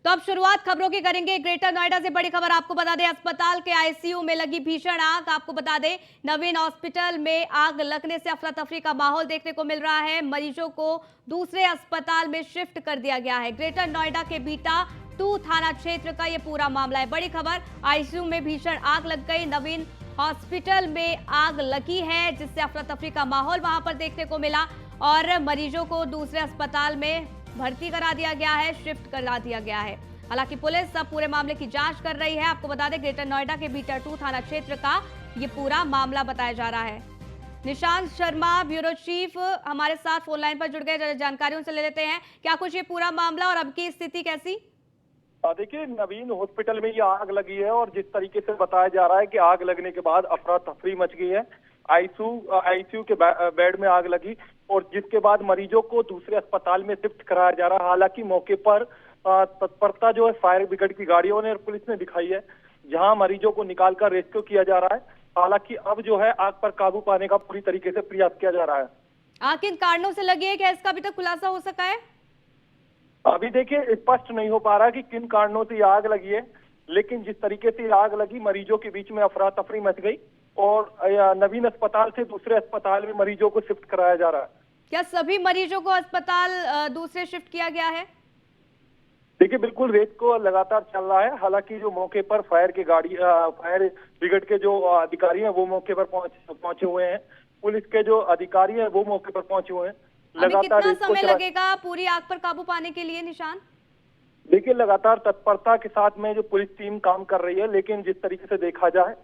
तो अब शुरुआत खबरों की करेंगे ग्रेटर नोएडा से। बड़ी खबर आपको बता दें, अस्पताल के आईसीयू में लगी भीषण आग। आपको बता दें, नवीन हॉस्पिटल में आग लगने से अफरा तफरी का माहौल देखने को मिल रहा है। मरीजों को दूसरे अस्पताल में शिफ्ट कर दिया गया है। ग्रेटर नोएडा के बीटा 2 थाना क्षेत्र का यह पूरा मामला है। बड़ी खबर, आईसीयू में भीषण आग लग गई। नवीन हॉस्पिटल में आग लगी है, जिससे अफरा तफरी का माहौल वहां पर देखने को मिला और मरीजों को दूसरे अस्पताल में भर्ती करा दिया गया है, शिफ्ट करा दिया गया है। हालांकि पुलिस अब पूरे मामले की जांच कर रही है। आपको बता दें, ग्रेटर नोएडा के बीटा 2 थाना क्षेत्र का ये पूरा मामला बताया जा रहा है। निशांत शर्मा, ब्यूरो चीफ, हमारे साथ फोन लाइन पर जुड़ गए। जानकारियों से ले लेते हैं, क्या कुछ ये पूरा मामला और अब की स्थिति कैसी? देखिए, नवीन हॉस्पिटल में ये आग लगी है और जिस तरीके से बताया जा रहा है कि आग लगने के बाद अफरा तफरी मच गई है। आईसीयू के बेड में आग लगी और जिसके बाद मरीजों को दूसरे अस्पताल में शिफ्ट कराया जा रहा है। हालांकि मौके पर तत्परता जो है फायर ब्रिगेड की गाड़ियों ने और पुलिस ने दिखाई है, जहां मरीजों को निकालकर रेस्क्यू किया जा रहा है। हालांकि अब जो है आग पर काबू पाने का पूरी तरीके से प्रयास किया जा रहा है। आग किन कारणों से लगी है, क्या इसका अभी तक खुलासा हो सका है? अभी देखिए, स्पष्ट नहीं हो पा रहा कि किन कारणों से आग लगी है, लेकिन जिस तरीके से आग लगी, मरीजों के बीच में अफरा तफरी मच गई और नवीन अस्पताल से दूसरे अस्पताल में मरीजों को शिफ्ट कराया जा रहा है। क्या सभी मरीजों को अस्पताल दूसरे शिफ्ट किया गया है? देखिए, बिल्कुल रेट को लगातार चल रहा है। हालांकि जो मौके पर फायर ब्रिगेड के जो अधिकारी हैं वो मौके पर पहुंचे हुए हैं। पुलिस के जो अधिकारी हैं वो मौके पर पहुंचे हुए हैं। लगातार कितना समय लगेगा पूरी आग पर काबू पाने के लिए, निशान? देखिए, लगातार तत्परता के साथ में जो पुलिस टीम काम कर रही है, लेकिन जिस तरीके से देखा जाए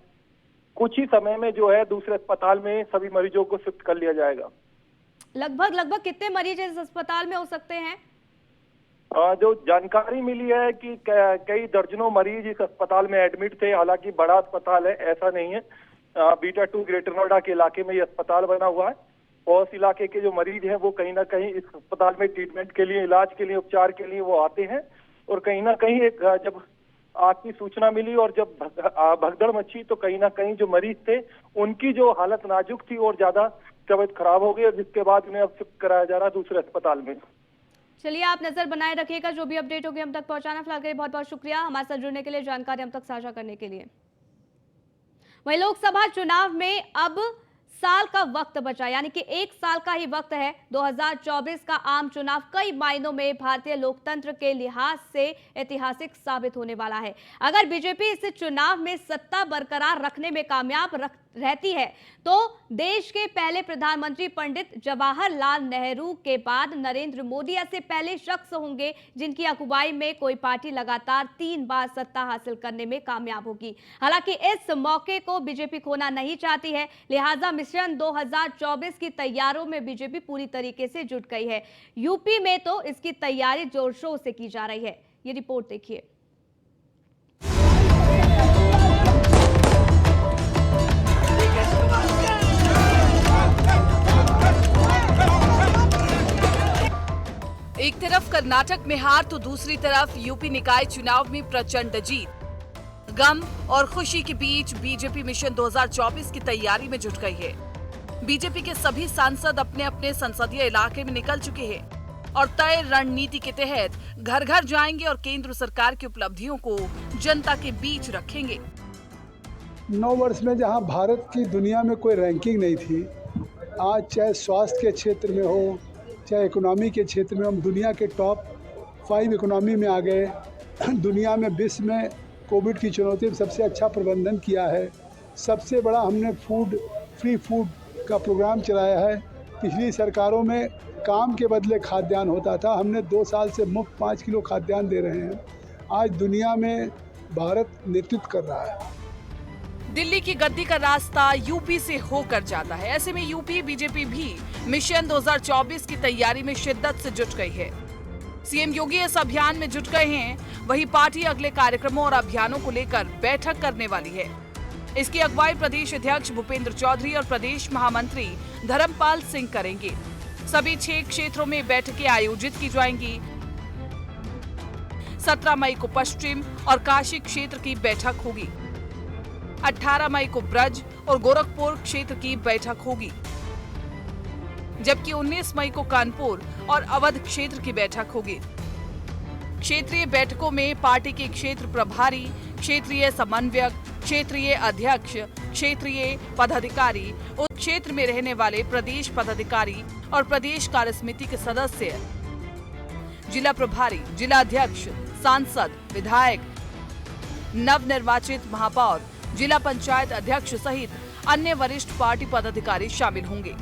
कुछ ही समय में जो है दूसरे अस्पताल में सभी मरीजों को शिफ्ट कर लिया जाएगा। लगभग कितने मरीज इस अस्पताल में हो सकते हैं? जो जानकारी मिली है कि कई दर्जनों मरीज इस अस्पताल में एडमिट थे। हालांकि बड़ा अस्पताल है, ऐसा नहीं है। बीटा 2 ग्रेटर नोएडा के इलाके में ये अस्पताल बना हुआ है और उस इलाके के जो मरीज हैं वो कहीं ना कहीं इस अस्पताल में ट्रीटमेंट के लिए, इलाज के लिए, उपचार के लिए वो आते हैं। और कहीं ना कहीं जब आग की सूचना मिली और जब भगदड़ मची तो कहीं ना कहीं जो मरीज थे उनकी जो हालत नाजुक थी और ज्यादा तबीयत खराब हो गई और जिसके बाद उन्हें अब शिफ्ट कराया जा रहा है दूसरे अस्पताल में। चलिए, आप नजर बनाए रखिएगा, जो भी अपडेट होगी हम तक पहुंचाना। फिलहाल के लिए बहुत बहुत शुक्रिया हमारे साथ जुड़ने के लिए, जानकारी हम तक साझा करने के लिए। वहीं लोकसभा चुनाव में अब साल का वक्त बचा, यानी कि 1 साल का ही वक्त है। 2024 का आम चुनाव कई मायनों में भारतीय लोकतंत्र के लिहाज से ऐतिहासिक साबित होने वाला है। अगर बीजेपी इस चुनाव में सत्ता बरकरार रखने में कामयाब रहती है तो देश के पहले प्रधानमंत्री पंडित जवाहरलाल नेहरू के बाद नरेंद्र मोदी ऐसे पहले शख्स होंगे जिनकी अगुवाई में कोई पार्टी लगातार 3 बार सत्ता हासिल करने में कामयाब होगी। हालांकि इस मौके को बीजेपी खोना नहीं चाहती है, लिहाजा मिशन 2024 की तैयारियों में बीजेपी पूरी तरीके से जुट गई है। यूपी में तो इसकी तैयारी जोर शोर से की जा रही है। ये रिपोर्ट देखिए। एक तरफ कर्नाटक में हार तो दूसरी तरफ यूपी निकाय चुनाव में प्रचंड जीत। गम और खुशी के बीच बीजेपी मिशन 2024 की तैयारी में जुट गई है। बीजेपी के सभी सांसद अपने अपने संसदीय इलाके में निकल चुके हैं और तय रणनीति के तहत घर घर जाएंगे और केंद्र सरकार की उपलब्धियों को जनता के बीच रखेंगे। 9 वर्ष में जहां भारत की दुनिया में कोई रैंकिंग नहीं थी, आज चाहे स्वास्थ्य के क्षेत्र में हो, चाहे इकोनॉमी के क्षेत्र में, हम दुनिया के टॉप 5 इकोनॉमी में आ गए। दुनिया में, विश्व में कोविड की चुनौती में सबसे अच्छा प्रबंधन किया है। सबसे बड़ा हमने फ्री फूड का प्रोग्राम चलाया है। पिछली सरकारों में काम के बदले खाद्यान्न होता था, हमने 2 साल से मुफ्त 5 किलो खाद्यान्न दे रहे हैं। आज दुनिया में भारत नेतृत्व कर रहा है। दिल्ली की गद्दी का रास्ता यूपी से होकर जाता है। ऐसे में यूपी बीजेपी भी मिशन 2024 की तैयारी में शिद्दत से जुट गई है। सीएम योगी इस अभियान में जुट गए हैं, वहीं पार्टी अगले कार्यक्रमों और अभियानों को लेकर बैठक करने वाली है। इसकी अगुवाई प्रदेश अध्यक्ष भूपेंद्र चौधरी और प्रदेश महामंत्री धर्मपाल सिंह करेंगे। सभी 6 क्षेत्रों में बैठकें आयोजित की जाएंगी। 17 मई को पश्चिम और काशी क्षेत्र की बैठक होगी। 18 मई को ब्रज और गोरखपुर क्षेत्र की बैठक होगी, जबकि 19 मई को कानपुर और अवध क्षेत्र की बैठक होगी। क्षेत्रीय बैठकों में पार्टी के क्षेत्र प्रभारी, क्षेत्रीय समन्वयक, क्षेत्रीय अध्यक्ष, क्षेत्रीय पदाधिकारी, उस क्षेत्र में रहने वाले प्रदेश पदाधिकारी और प्रदेश कार्यसमिति के सदस्य, जिला प्रभारी, जिला अध्यक्ष, सांसद, विधायक, नवनिर्वाचित महापौर, जिला पंचायत अध्यक्ष सहित अन्य वरिष्ठ पार्टी पदाधिकारी शामिल होंगे।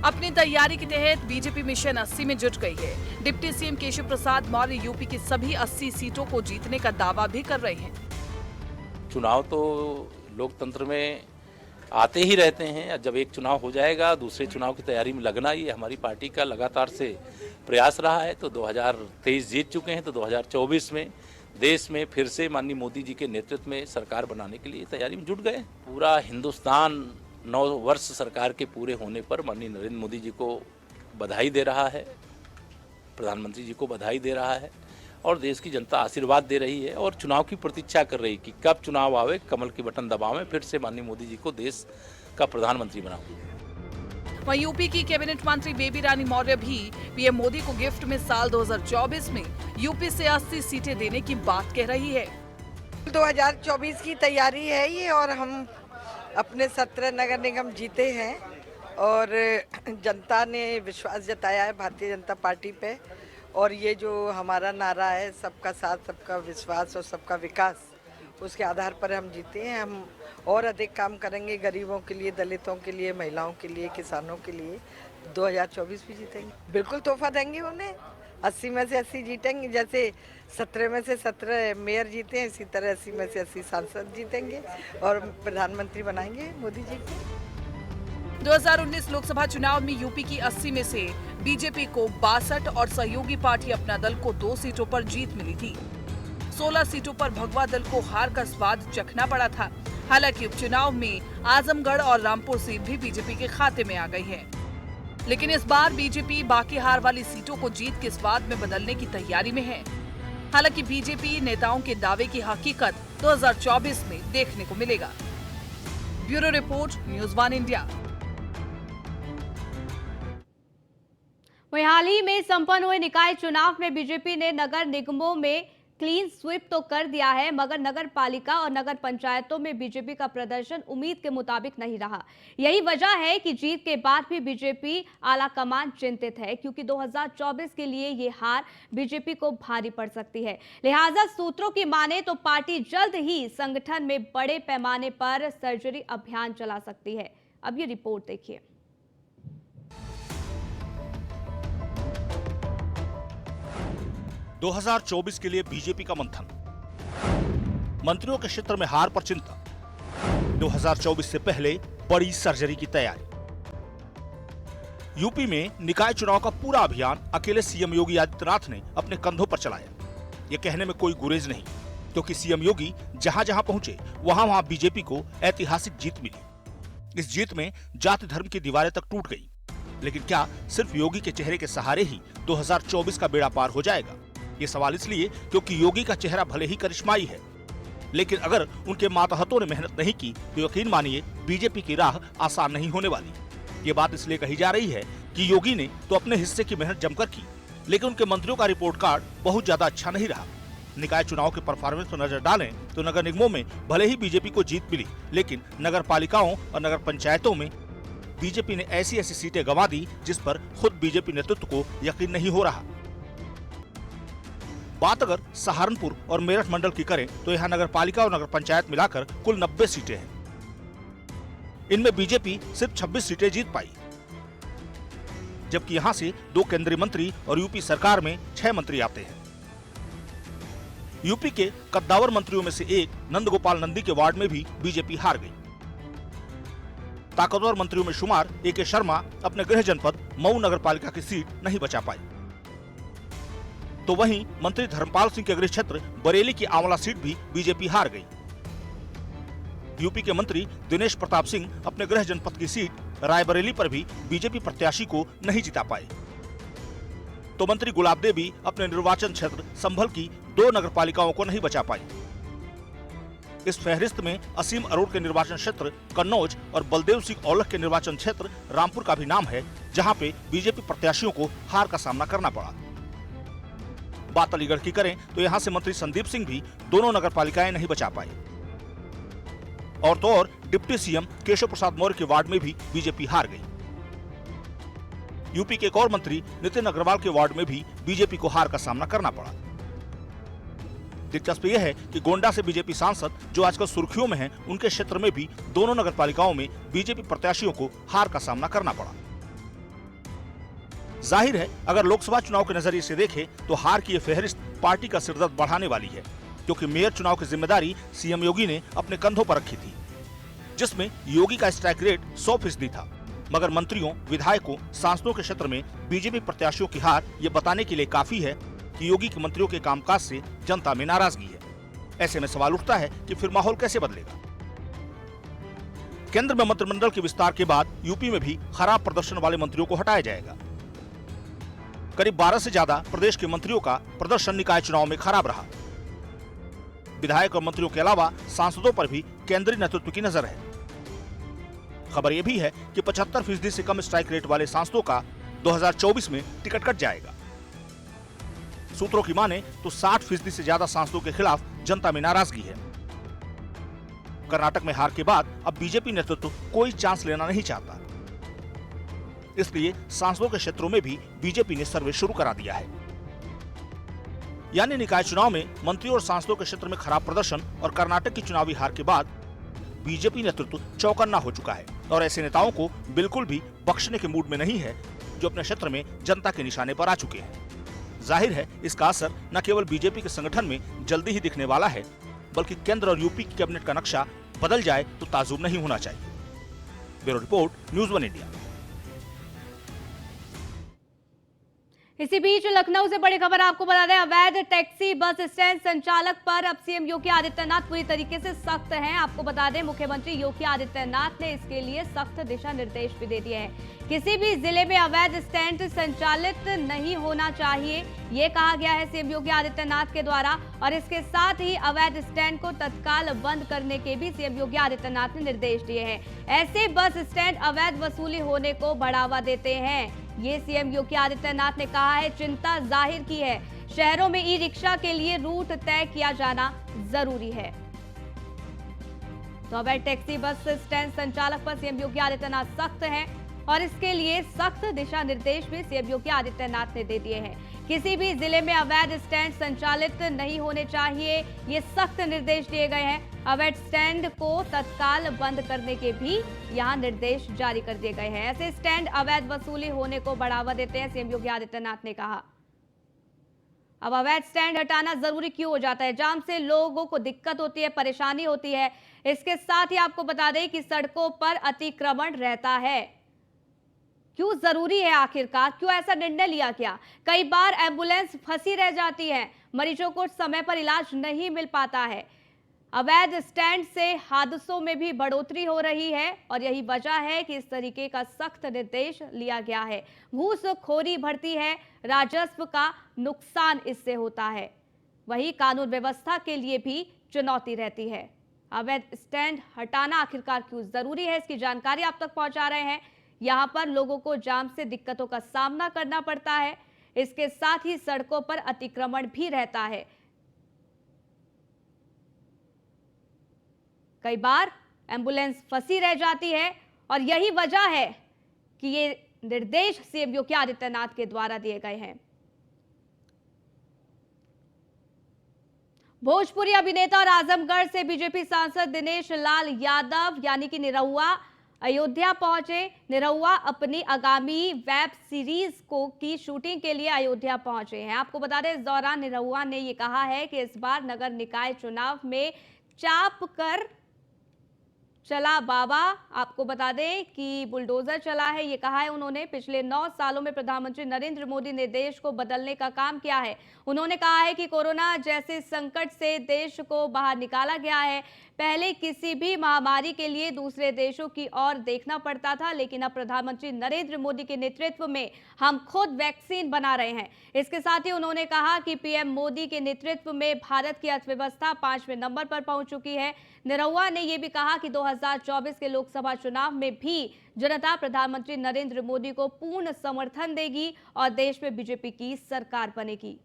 अपनी तैयारी के तहत बीजेपी मिशन 80 में जुट गई है। Deputy CM Keshav Prasad Maurya UP की सभी 80 सीटों को जीतने का दावा भी कर रहे हैं। चुनाव तो लोकतंत्र में आते ही रहते हैं। जब एक चुनाव हो जाएगा, दूसरे चुनाव की तैयारी में लगना, ये हमारी पार्टी का लगातार से प्रयास रहा है। तो 2023 जीत चुके हैं, तो 2024 में देश में फिर से माननीय मोदी जी के नेतृत्व में सरकार बनाने के लिए तैयारी में जुट गए। पूरा हिंदुस्तान 9 वर्ष सरकार के पूरे होने पर माननीय नरेंद्र मोदी जी को बधाई दे रहा है, प्रधानमंत्री जी को बधाई दे रहा है और देश की जनता आशीर्वाद दे रही है और चुनाव की प्रतीक्षा कर रही कि कब चुनाव आवे, कमल की बटन दबावें, फिर से माननीय मोदी जी को देश का प्रधानमंत्री बनाएं। वहीं यूपी की कैबिनेट मंत्री बेबी रानी मौर्य भी पीएम मोदी को गिफ्ट में साल 2024 में यूपी से 80 सीटें देने की बात कह रही है। 2024 की तैयारी है ये और हम अपने 17 नगर निगम जीते हैं और जनता ने विश्वास जताया है भारतीय जनता पार्टी पे और ये जो हमारा नारा है सबका साथ, सबका विश्वास और सबका विकास, उसके आधार पर हम जीते हैं। हम और अधिक काम करेंगे गरीबों के लिए, दलितों के लिए, महिलाओं के लिए, किसानों के लिए। 2024 भी जीतेंगे, बिल्कुल तोहफा देंगे उन्हें। 80 में से 80 जीतेंगे, जैसे 17 में से 17 मेयर जीते हैं, इसी तरह 80 में से 80 सांसद जीतेंगे और प्रधानमंत्री बनाएंगे मोदी जी को। 2019 लोकसभा चुनाव में यूपी की 80 में से बीजेपी को 62 और सहयोगी पार्टी अपना दल को 2 सीटों पर जीत मिली थी। 16 सीटों पर भगवा दल को हार का स्वाद चखना पड़ा था। हालांकि उपचुनाव में आजमगढ़ और रामपुर सीट भी बीजेपी के खाते में आ गई है, लेकिन इस बार बीजेपी बाकी हार वाली सीटों को जीत के स्वाद में बदलने की तैयारी में है। हालांकि बीजेपी नेताओं के दावे की हकीकत 2024 में देखने को मिलेगा। Bureau report, news 1 India. वहीं हाल ही में संपन्न हुए निकाय चुनाव में बीजेपी ने नगर निगमों में क्लीन स्वीप तो कर दिया है, मगर नगर पालिका और नगर पंचायतों में बीजेपी का प्रदर्शन उम्मीद के मुताबिक नहीं रहा। यही वजह है कि जीत के बाद भी बीजेपी आला कमान चिंतित है, क्योंकि 2024 के लिए ये हार बीजेपी को भारी पड़ सकती है। लिहाजा सूत्रों की माने तो पार्टी जल्द ही संगठन में बड़े पैमाने पर सर्जरी अभियान चला सकती है। अब ये रिपोर्ट देखिए। 2024 के लिए बीजेपी का मंथन, मंत्रियों के क्षेत्र में हार पर चिंता, 2024 से पहले बड़ी सर्जरी की तैयारी। यूपी में निकाय चुनाव का पूरा अभियान अकेले सीएम योगी आदित्यनाथ ने अपने कंधों पर चलाया। ये कहने में कोई गुरेज नहीं, क्योंकि सीएम योगी जहां जहां पहुंचे वहां वहां बीजेपी को ऐतिहासिक जीत मिली। इस जीत में जाति धर्म की दीवारें तक टूट गई। लेकिन क्या सिर्फ योगी के चेहरे के सहारे ही 2024 का बेड़ा पार हो जाएगा? ये सवाल इसलिए क्योंकि योगी का चेहरा भले ही करिश्माई है, लेकिन अगर उनके मातहतों ने मेहनत नहीं की तो यकीन मानिए बीजेपी की राह आसान नहीं होने वाली। ये बात इसलिए कही जा रही है कि योगी ने तो अपने हिस्से की मेहनत जमकर की, लेकिन उनके मंत्रियों का रिपोर्ट कार्ड बहुत ज्यादा अच्छा नहीं रहा। निकाय चुनाव के परफॉर्मेंस पर नजर डालें तो नगर निगमों में भले ही बीजेपी को जीत मिली, लेकिन नगर पालिकाओं और नगर पंचायतों में बीजेपी ने ऐसी ऐसी सीटें गंवा दी जिस पर खुद बीजेपी नेतृत्व को यकीन नहीं हो रहा। बात अगर सहारनपुर और मेरठ मंडल की करें तो यहाँ नगर पालिका और नगर पंचायत मिलाकर कुल 90 सीटें हैं। इनमें बीजेपी सिर्फ 26 सीटें जीत पाई, जबकि यहाँ से 2 केंद्रीय मंत्री और यूपी सरकार में 6 मंत्री आते हैं। यूपी के कद्दावर मंत्रियों में से एक नंदगोपाल नंदी के वार्ड में भी बीजेपी हार गई। ताकतवर मंत्रियों में शुमार ए.के. शर्मा अपने गृह जनपद मऊ नगर पालिका की सीट नहीं बचा पाए, तो वहीं मंत्री धर्मपाल सिंह के गृह क्षेत्र बरेली की आंवला सीट भी बीजेपी हार गई। यूपी के मंत्री दिनेश प्रताप सिंह अपने गृह जनपद की सीट रायबरेली पर भी बीजेपी प्रत्याशी को नहीं जिता पाए, तो मंत्री गुलाब देवी अपने निर्वाचन क्षेत्र संभल की 2 नगरपालिकाओं को नहीं बचा पाई। इस फहरिस्त में असीम अरोड़ के निर्वाचन क्षेत्र कन्नौज और बलदेव सिंह औलख के निर्वाचन क्षेत्र रामपुर का भी नाम है, जहां पे बीजेपी प्रत्याशियों को हार का सामना करना पड़ा। बात अलीगढ़ की करें तो यहाँ से मंत्री संदीप सिंह भी दोनों नगरपालिकाएं नहीं बचा पाए। और तो और डिप्टी सीएम केशव प्रसाद मौर्य के वार्ड में भी बीजेपी हार गई। यूपी के एक और मंत्री नितिन अग्रवाल के वार्ड में भी बीजेपी को हार का सामना करना पड़ा। दिलचस्प यह है कि गोंडा से बीजेपी सांसद जो आजकल सुर्खियों में हैं, उनके क्षेत्र में भी दोनों नगरपालिकाओं में बीजेपी प्रत्याशियों को हार का सामना करना पड़ा। जाहिर है, अगर लोकसभा चुनाव के नजरिए से देखें तो हार की यह फहरिस्त पार्टी का सिरदर्द बढ़ाने वाली है, क्योंकि मेयर चुनाव की जिम्मेदारी सीएम योगी ने अपने कंधों पर रखी थी, जिसमें योगी का स्ट्राइक रेट 100% था। मगर मंत्रियों, विधायकों, सांसदों के क्षेत्र में बीजेपी प्रत्याशियों की हार ये बताने के लिए काफी है कि योगी के मंत्रियों के कामकाज से जनता में नाराजगी है। ऐसे में सवाल उठता है कि फिर माहौल कैसे बदलेगा। केंद्र में मंत्रिमंडल के विस्तार के बाद यूपी में भी खराब प्रदर्शन वाले मंत्रियों को हटाया जाएगा। करीब 12 से ज्यादा प्रदेश के मंत्रियों का प्रदर्शन निकाय चुनाव में खराब रहा। विधायक और मंत्रियों के अलावा सांसदों पर भी केंद्रीय नेतृत्व की नजर है। खबर यह भी है कि 75% से कम स्ट्राइक रेट वाले सांसदों का 2024 में टिकट कट जाएगा। सूत्रों की माने तो 60% से ज्यादा सांसदों के खिलाफ जनता में नाराजगी है। कर्नाटक में हार के बाद अब बीजेपी नेतृत्व कोई चांस लेना नहीं चाहता, इसलिए सांसदों के क्षेत्रों में भी बीजेपी ने सर्वे शुरू करा दिया है। यानी निकाय चुनाव में मंत्रियों और सांसदों के क्षेत्र में खराब प्रदर्शन और कर्नाटक की चुनावी हार के बाद बीजेपी नेतृत्व चौकन्ना हो चुका है और ऐसे नेताओं को बिल्कुल भी बख्शने के मूड में नहीं है जो अपने क्षेत्र में जनता के निशाने पर आ चुके हैं। जाहिर है, इसका असर न केवल बीजेपी के संगठन में जल्दी ही दिखने वाला है, बल्कि केंद्र और यूपी की कैबिनेट का नक्शा बदल जाए तो ताजुब नहीं होना चाहिए। Bureau report, news 1 India. इसी बीच लखनऊ से बड़ी खबर आपको बता दें, अवैध टैक्सी बस स्टैंड संचालक पर अब सीएम योगी आदित्यनाथ पूरी तरीके से सख्त हैं। आपको बता दें, मुख्यमंत्री योगी आदित्यनाथ ने इसके लिए सख्त दिशा निर्देश भी दे दिए हैं। किसी भी जिले में अवैध स्टैंड संचालित नहीं होना चाहिए, ये कहा गया है सीएम योगी आदित्यनाथ के द्वारा। और इसके साथ ही अवैध स्टैंड को तत्काल बंद करने के भी सीएम योगी आदित्यनाथ ने निर्देश दिए हैं। ऐसे बस स्टैंड अवैध वसूली होने को बढ़ावा देते हैं, ये सीएम योगी आदित्यनाथ ने कहा है। चिंता जाहिर की है, शहरों में ई रिक्शा के लिए रूट तय किया जाना जरूरी है। तो अवैध टैक्सी बस स्टैंड संचालक पर सीएम योगी आदित्यनाथ सख्त हैं और इसके लिए सख्त दिशा निर्देश भी सीएम योगी आदित्यनाथ ने दे दिए हैं। किसी भी जिले में अवैध स्टैंड संचालित नहीं होने चाहिए, ये सख्त निर्देश दिए गए हैं। अवैध स्टैंड को तत्काल बंद करने के भी यहाँ निर्देश जारी कर दिए गए हैं। ऐसे स्टैंड अवैध वसूली होने को बढ़ावा देते हैं, सीएम योगी आदित्यनाथ ने कहा। अब अवैध स्टैंड हटाना जरूरी क्यों हो जाता है? जाम से लोगों को दिक्कत होती है, परेशानी होती है। इसके साथ ही आपको बता दें कि सड़कों पर अतिक्रमण रहता है। क्यों जरूरी है आखिरकार? क्यों ऐसा निर्णय लिया गया? कई बार एम्बुलेंस फंसी रह जाती है, मरीजों को समय पर इलाज नहीं मिल पाता है। अवैध स्टैंड से हादसों में भी बढ़ोतरी हो रही है और यही वजह है कि इस तरीके का सख्त निर्देश लिया गया है। घूसखोरी बढ़ती है, राजस्व का नुकसान इससे होता है, वही कानून व्यवस्था के लिए भी चुनौती रहती है। अवैध स्टैंड हटाना आखिरकार क्यों जरूरी है, इसकी जानकारी आप तक पहुंचा रहे हैं। यहाँ पर लोगों को जाम से दिक्कतों का सामना करना पड़ता है, इसके साथ ही सड़कों पर अतिक्रमण भी रहता है। कई बार एम्बुलेंस फंसी रह जाती है और यही वजह है कि ये निर्देश सीएम योगी आदित्यनाथ के द्वारा दिए गए हैं। भोजपुरी अभिनेता और आजमगढ़ से बीजेपी सांसद दिनेश लाल यादव यानी कि निरहुआ अयोध्या पहुंचे। निरहुआ अपनी आगामी वेब सीरीज की शूटिंग के लिए अयोध्या पहुंचे हैं। आपको बता दें, इस दौरान निरहुआ ने यह कहा है कि इस बार नगर निकाय चुनाव में चाप कर चला बाबा। आपको बता दें कि बुलडोजर चला है, ये कहा है उन्होंने। पिछले 9 सालों में प्रधानमंत्री नरेंद्र मोदी ने देश को बदलने का काम किया है। उन्होंने कहा है कि कोरोना जैसे संकट से देश को बाहर निकाला गया है। पहले किसी भी महामारी के लिए दूसरे देशों की ओर देखना पड़ता था, लेकिन अब प्रधानमंत्री नरेंद्र मोदी के नेतृत्व में हम खुद वैक्सीन बना रहे हैं। इसके साथ ही उन्होंने कहा कि पीएम मोदी के नेतृत्व में भारत की अर्थव्यवस्था 5वें नंबर पर पहुंच चुकी है। निरहुआ ने यह भी कहा कि 2024 के लोकसभा चुनाव में भी जनता प्रधानमंत्री नरेंद्र मोदी को पूर्ण समर्थन देगी और देश में बीजेपी की सरकार बनेगी।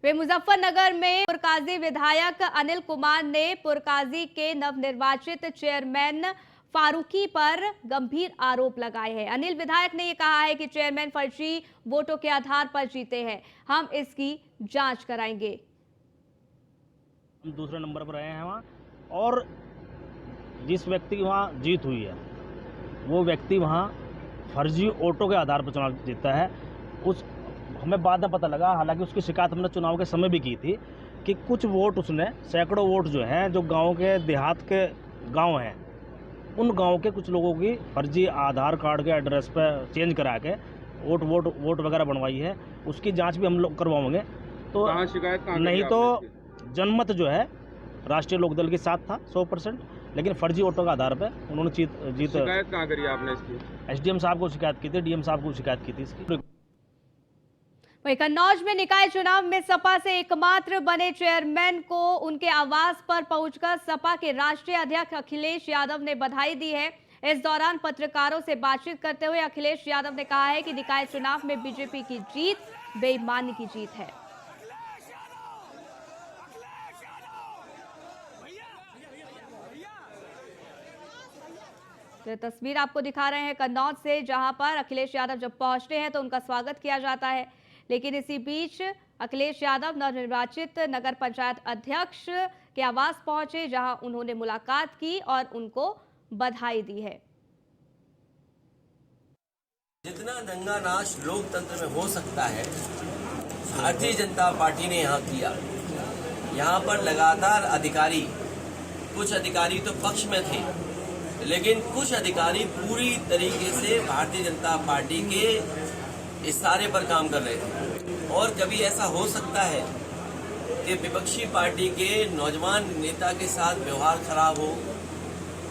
वे मुजफ्फरनगर में पुरकाजी विधायक अनिल कुमार ने पुरकाजी के नवनिर्वाचित चेयरमैन फारूकी पर गंभीर आरोप लगाए हैं। अनिल विधायक ने यह कहा है कि चेयरमैन फर्जी वोटों के आधार पर जीते हैं, हम इसकी जांच कराएंगे। हम दूसरे नंबर पर आए हैं वहाँ, और जिस व्यक्ति की वहाँ जीत हुई है वो व्यक्ति वहाँ फर्जी वोटों के आधार पर चुनाव जीता है। उस हमें बाद में पता लगा, हालांकि उसकी शिकायत हमने चुनाव के समय भी की थी, कि कुछ वोट उसने, सैकड़ों वोट जो हैं, जो गांव के देहात के गांव हैं, उन गांव के कुछ लोगों की फर्जी आधार कार्ड के एड्रेस पर चेंज करा के वोट वगैरह बनवाई है। उसकी जांच भी हम लोग करवाएंगे। तो शिकायत नहीं तो जनमत जो है राष्ट्रीय लोकदल के साथ था 100%, लेकिन फर्जी वोटों के आधार पर उन्होंने जीत शिकायत कहाँ करी आपने इसकी? एसडीएम साहब को शिकायत की थी, डीएम साहब को शिकायत की थी इसकी। वहीं कन्नौज में निकाय चुनाव में सपा से एकमात्र बने चेयरमैन को उनके आवास पर पहुंचकर सपा के राष्ट्रीय अध्यक्ष अखिलेश यादव ने बधाई दी है। इस दौरान पत्रकारों से बातचीत करते हुए अखिलेश यादव ने कहा है कि निकाय चुनाव में बीजेपी की जीत बेईमानी की जीत है। तो तस्वीर आपको दिखा रहे हैं कन्नौज से, जहां पर अखिलेश यादव जब पहुंचते हैं तो उनका स्वागत किया जाता है। लेकिन इसी बीच अखिलेश यादव नवनिर्वाचित नगर पंचायत अध्यक्ष के आवास पहुंचे, जहां उन्होंने मुलाकात की और उनको बधाई दी है। जितना दंगा नाश लोकतंत्र में हो सकता है, भारतीय जनता पार्टी ने यहाँ किया। यहाँ पर लगातार अधिकारी, कुछ अधिकारी तो पक्ष में थे, लेकिन कुछ अधिकारी पूरी तरीके से भारतीय जनता पार्टी के इशारे पर काम कर रहे थे। और कभी ऐसा हो सकता है कि विपक्षी पार्टी के नौजवान नेता के साथ व्यवहार खराब हो,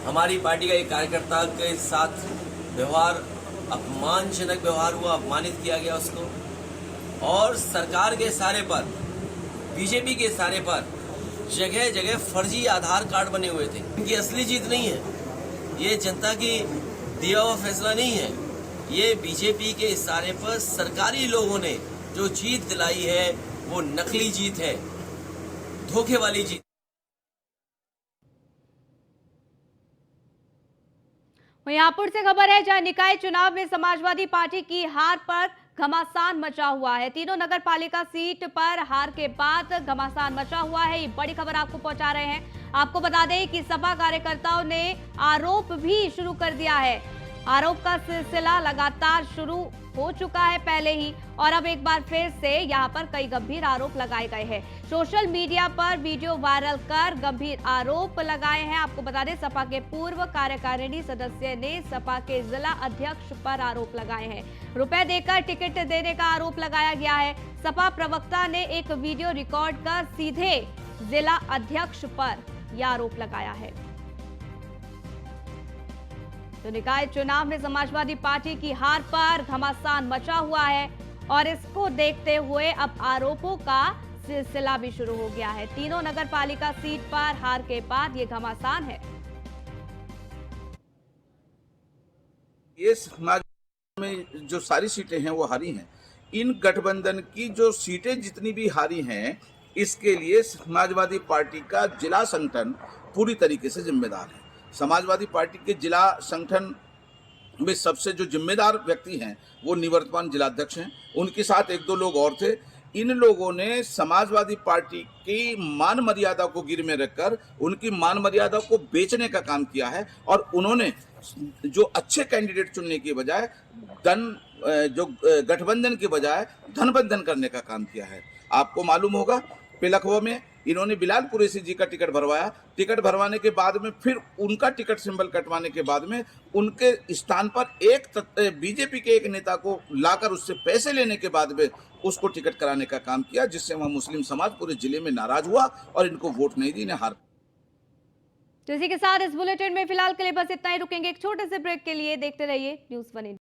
हमारी पार्टी का एक कार्यकर्ता के साथ व्यवहार, अपमानजनक व्यवहार हुआ, अपमानित किया गया उसको, और सरकार के इशारे पर, बीजेपी के इशारे पर जगह जगह फर्जी आधार कार्ड बने हुए थे। इनकी असली जीत नहीं है, ये जनता की दिया हुआ फैसला नहीं है, ये बीजेपी के इशारे पर सरकारी लोगों ने जो जीत दिलाई है वो नकली जीत है, धोखे वाली जीत। वहीं हापुड़ से खबर है, जहां निकाय चुनाव में समाजवादी पार्टी की हार पर घमासान मचा हुआ है। तीनों नगर पालिका सीट पर हार के बाद घमासान मचा हुआ है। ये बड़ी खबर आपको पहुंचा रहे हैं। आपको बता दें कि सपा कार्यकर्ताओं ने आरोप भी शुरू कर दिया है। आरोप का सिलसिला लगातार शुरू हो चुका है पहले ही, और अब एक बार फिर से यहां पर कई गंभीर आरोप लगाए गए हैं। सोशल मीडिया पर वीडियो वायरल कर गंभीर आरोप लगाए हैं। आपको बता दें, सपा के पूर्व कार्यकारिणी सदस्य ने सपा के जिला अध्यक्ष पर आरोप लगाए हैं। रुपए देकर टिकट देने का आरोप लगाया गया है। सपा प्रवक्ता ने एक वीडियो रिकॉर्ड कर सीधे जिला अध्यक्ष पर यह आरोप लगाया है। तो निकाय चुनाव में समाजवादी पार्टी की हार पर घमासान मचा हुआ है, और इसको देखते हुए अब आरोपों का सिलसिला भी शुरू हो गया है। तीनों नगर पालिका सीट पर हार के बाद ये घमासान है। ये समाज में जो सारी सीटें हैं वो हारी हैं। इन गठबंधन की जो सीटें जितनी भी हारी हैं, इसके लिए समाजवादी पार्टी का जिला संगठन पूरी तरीके से जिम्मेदार है। समाजवादी पार्टी के जिला संगठन में सबसे जो जिम्मेदार व्यक्ति हैं वो निवर्तमान जिलाध्यक्ष हैं। उनके साथ एक दो लोग और थे। इन लोगों ने समाजवादी पार्टी की मान मर्यादा को गिर में रखकर उनकी मान मर्यादा को बेचने का काम किया है, और उन्होंने जो अच्छे कैंडिडेट चुनने की बजाय गठबंधन के बजाय धनबंधन करने का काम किया है। आपको मालूम होगा, पिलखवा में इन्होंने बिलाल कुरैशी जी का टिकट भरवाया। टिकट भरवाने के बाद में फिर उनका टिकट सिंबल कटवाने के बाद में उनके स्थान पर एक बीजेपी के एक नेता को लाकर उससे पैसे लेने के बाद में उसको टिकट कराने का काम किया, जिससे वह मुस्लिम समाज पूरे जिले में नाराज हुआ और इनको वोट नहीं दी, इन्हें हार। तो इसी के साथ इस बुलेटिन में फिलहाल के लिए बस इतना ही। रुकेंगे एक छोटे से ब्रेक के लिए। देखते रहिए न्यूज़ 1 इंडिया।